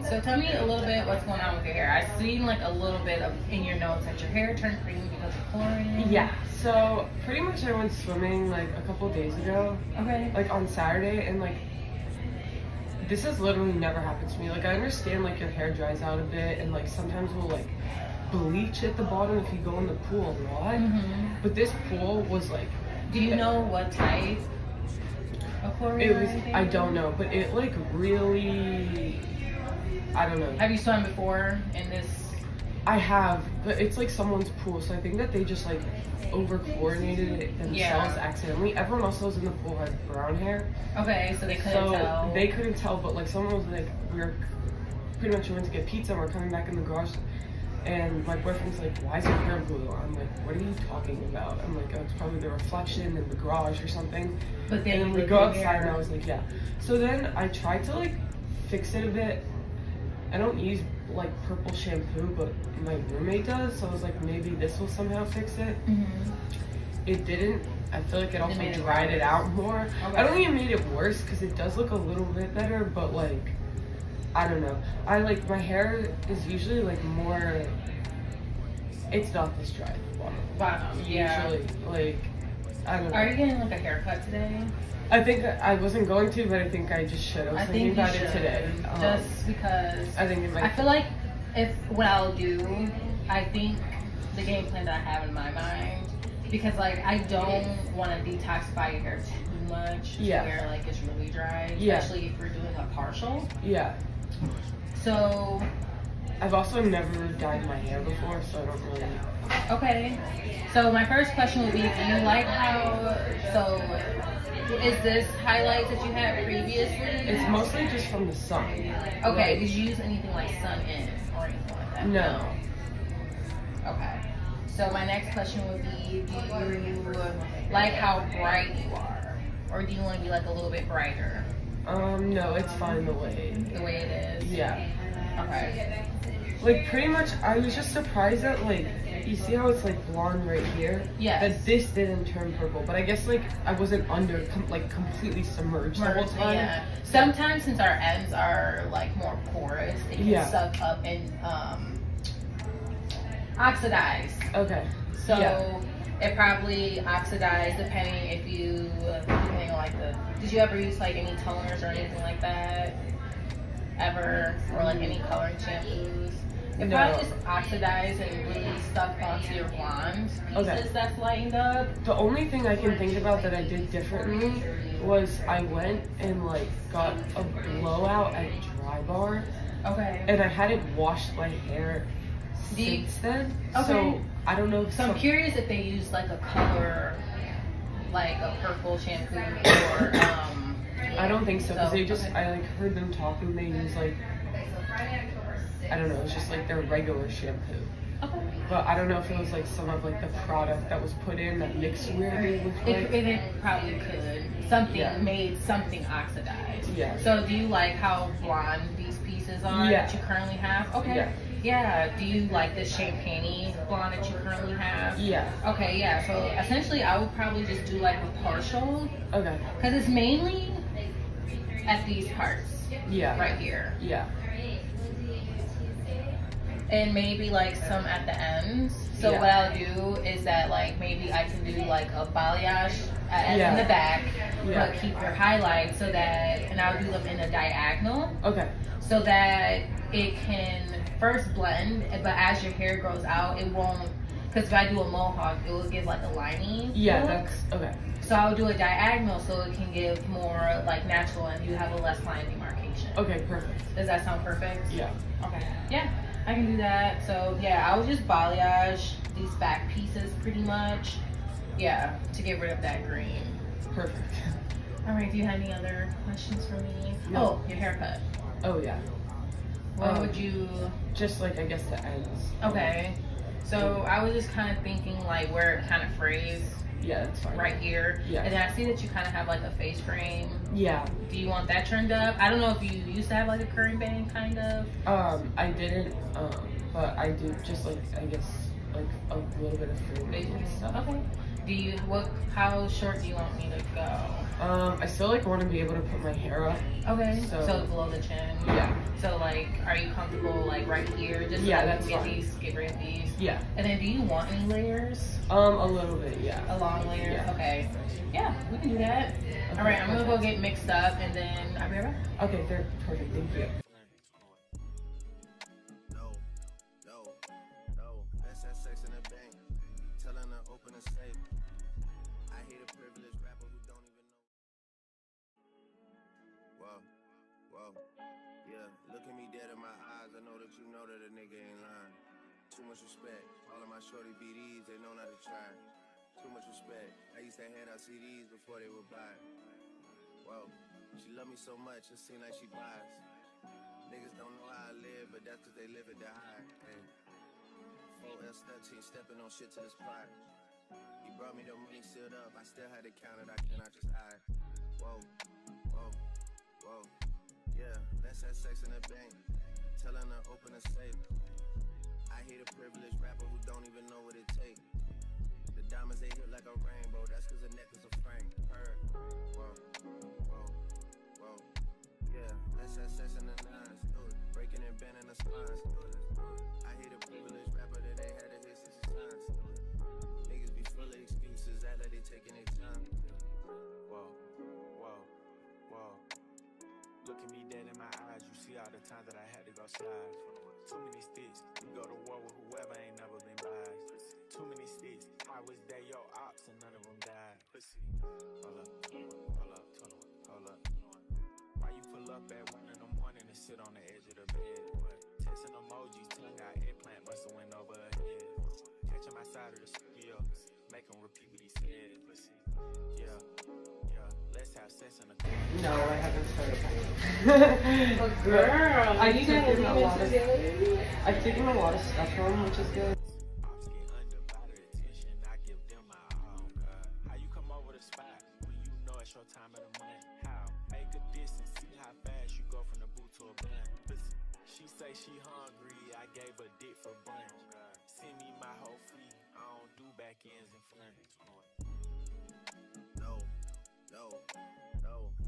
So tell me a little bit what's going on with your hair. I've seen like a little bit of in your notes that your hair turned green because of chlorine. Yeah, so pretty much I went swimming like a couple days ago. Okay. Like on Saturday, and like this has literally never happened to me. Like I understand like your hair dries out a bit and like sometimes will like bleach at the bottom if you go in the pool a lot. But this pool was like, do you know what type of chlorine? It was, I don't know, but it like really, I don't know. Have you swum before in this? I have, but it's like someone's pool, so I think that they just like over chlorinated it themselves accidentally. Everyone else that was in the pool had brown hair. Okay, so they couldn't tell. They couldn't tell, but like someone was like, we went to get pizza and we're coming back in the garage. And my boyfriend's like, why is your hair blue? I'm like, what are you talking about? I'm like, oh, it's probably the reflection in the garage or something. But then, and then we go outside and I was like, yeah. So then I tried to like fix it a bit. I don't use like purple shampoo, but my roommate does. So I was like, maybe this will somehow fix it. It didn't. I feel like it also dried it out more. Okay. I don't think it made it worse because it does look a little bit better, but like, I don't know. I like, my hair is usually like more, it's not this dry at the bottom. Bottom, yeah. Usually, like, I don't know. Are you getting like a haircut today? I think I wasn't going to, but I think I just should. I was thinking about it today. Just because I think it might. I feel like what I'll do, I think the game plan that I have in my mind, because like I don't want to detoxify your hair too much to where like it's really dry, especially if you're doing a partial. Yeah. So I've also never dyed my hair before, so I don't really. Okay. So my first question would be, do you like how, so is this highlights that you had previously? It's mostly just from the sun. Okay. Like, did you use anything like sun in or anything like that? No. Okay. So my next question would be, do you like how bright you are? Or do you want to be like a little bit brighter? No, it's fine the way it is. Yeah. Okay. Like pretty much, I was just surprised that like, you see how it's like blonde right here? Yeah. That this didn't turn purple, but I guess like I wasn't like completely submerged the whole time. Yeah. Sometimes since our ends are like more porous, it can suck up and oxidize. Okay. So it probably oxidized depending on like did you ever use like any toners or anything like that? Ever? Or like any coloring shampoos? It probably just oxidized and really stuck onto your blonde pieces that's lightened up. The only thing I can think about that I did differently was I went and like got a blowout at Dry Bar. Okay. And I hadn't washed my hair since then. Okay. So I don't know if I'm curious if they use like a color, like a purple shampoo or I don't think so, because I like heard them talking, they use like, I don't know, it's just like their regular shampoo. Okay. But I don't know if it was like some of like the product that was put in that mixed weirdly with like... It probably could. Something made something oxidized. Yeah. So do you like how blonde these pieces are that you currently have? Okay. Yeah. Do you like the champagne blonde that you currently have? Yeah. Okay, yeah. So essentially I would probably just do like a partial. Okay. Because it's mainly at these parts. Yeah. Right here. Yeah. And maybe like some at the ends. So what I'll do is that like maybe I can do like a balayage in the back, but keep your highlights so that, and I'll do them in a diagonal. Okay. So that it can first blend, but as your hair grows out, it won't, because if I do a mohawk, it will give like a liney look. That's, okay. So I'll do a diagonal so it can give more like natural and you have a less line demarcation. Okay, perfect. Does that sound perfect? Yeah. Okay. Yeah. I can do that. So yeah, I would just balayage these back pieces pretty much. Yeah, to get rid of that green. Perfect. All right, do you have any other questions for me? No. Oh, your haircut. Oh yeah. Where would you? Just like, I guess the ends. Okay. So I was just kind of thinking like where it kind of frays. Yeah, that's fine. Right here. Yeah. And then I see that you kind of have like a face frame. Yeah. Do you want that turned up? I don't know if you used to have like a curling band kind of. I didn't, but I do just like, I guess, like a little bit of food and stuff. Okay. How short do you want me to go? I still like want to be able to put my hair up. Okay. So below the chin. Yeah. So like, are you comfortable like right here? Just yeah, so that's get fine. Get rid of these. Yeah. And then, do you want any layers? A little bit, yeah. A long layer. Yeah. Okay. Yeah, we can do that. Okay, all right, I'm gonna go get mixed up, and then I'll be right back. Okay, perfect. Thank you. Too much respect. All of my shorty BDs, they know not to try. Too much respect. I used to hand out CDs before they would buy. Whoa, she love me so much, it seem like she buys. Niggas don't know how I live, but that's cause they live it to high. Hey. 4S 13, stepping on shit to the spot. He brought me the money sealed up, I still had to count it, I cannot just hide. Whoa, whoa, whoa. Yeah, let's have sex in the bank. Telling her open a safe. I hate a privileged rapper who don't even know what it takes. The diamonds they hit like a rainbow, that's cause the necklace a frame. Heard. Whoa, whoa, whoa. Yeah, let's have sex in the nines. Do it. Breaking and bending the spines. Do it. I hate a privileged rapper that they had to hit 60 times. Do it. Niggas be full of excuses, act like they taking their time. Whoa, whoa, whoa. Look at me dead in my eyes, you see all the times that I had to go slide. Too many sticks, you go to war with whoever ain't never been biased. Too many sticks, I was there, your ops, and none of them died. Pussy. Hold up, hold up, hold up. Why you pull up at 1 in the morning and sit on the edge of the bed? Texting emojis, tongue out, eggplant must've went over her head. Catching my side of the studio, make him repeat what he said. Pussy. Yeah, let's have sex in the car. No, I haven't started. Oh, girl, I've taken a lot of stuff home, which is good. How you come over the spot when you know it's your time of the month? How? Make a distance, see how fast you go from the boot to a blunt. She say she hungry, I gave her dick for brunch. Send me my whole fee, I don't do back ends and front. No,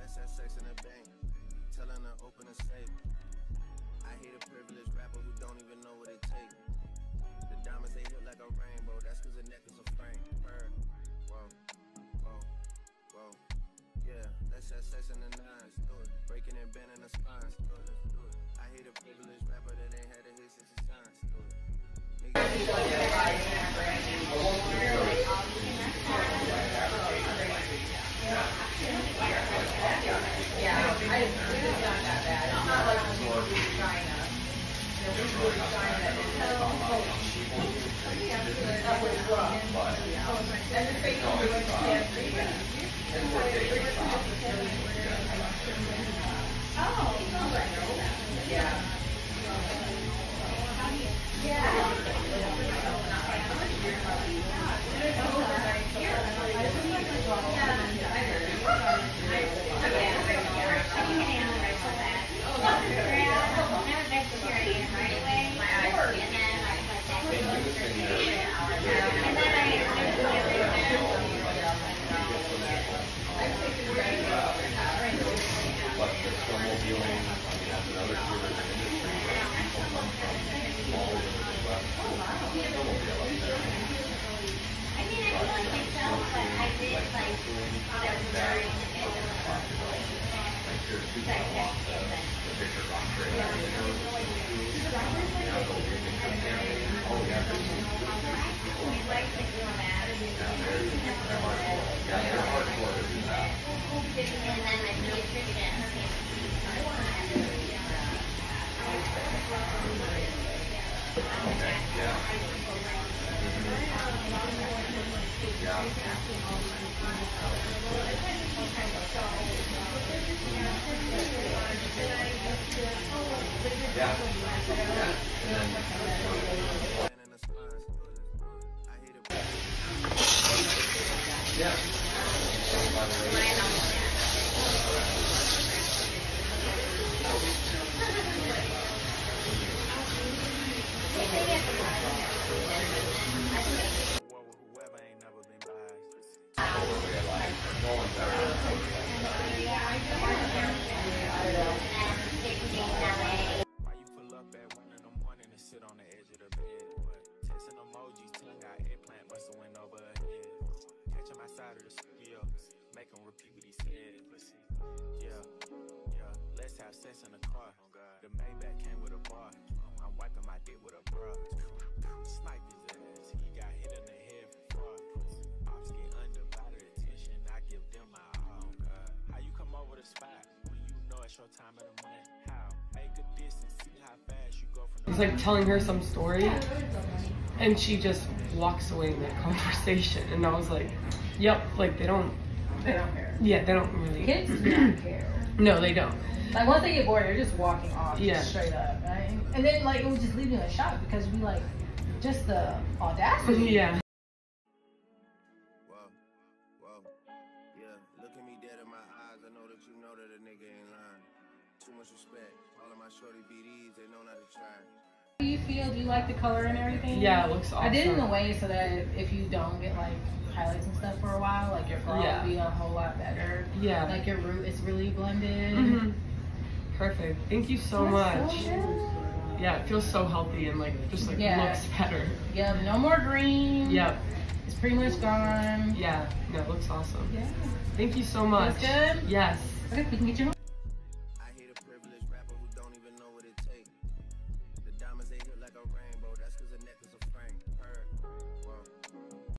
let's have sex in the bank. Telling her open a safe. I hate a privileged rapper who don't even know what it takes. The diamonds they hit like a rainbow, that's cause the necklace a frame. Heard. Whoa, whoa, whoa. Yeah, let's have sex in the nines. Do it. Breaking and bending the spines. Do it. I hate a privileged rapper that ain't had to hit 60 times. Do it. He's like telling her some story, and she just walks away in that conversation. And I was like, "Yep, like they don't care. Yeah, they don't really. Kids do not care. No, they don't. Like once they get bored, they're just walking off, Yeah, just straight up, right? And then like it would just leave you in shock because we like just the audacity. Yeah. Look at me dead in my eyes. I know that you know that a nigga ain't lying. Too much respect. All of my shorty BDs, they know not to try. How do you feel? Do you like the color and everything? Yeah, it looks awesome. I did it in a way so that if you don't get like highlights and stuff for a while, like your flow will be a whole lot better. Yeah. Like your root is really blended. Mm-hmm. Perfect. Thank you so much. So good. Yeah, it feels so healthy and like just like looks better. Yep. No more green. Yep. It's pretty much gone. Yeah. No, it looks awesome. Yeah. Thank you so much. That's good? Yes. Okay, we can get you home. I hate a privileged rapper who don't even know what it takes. The diamonds they hit like a rainbow. That's cause the necklace of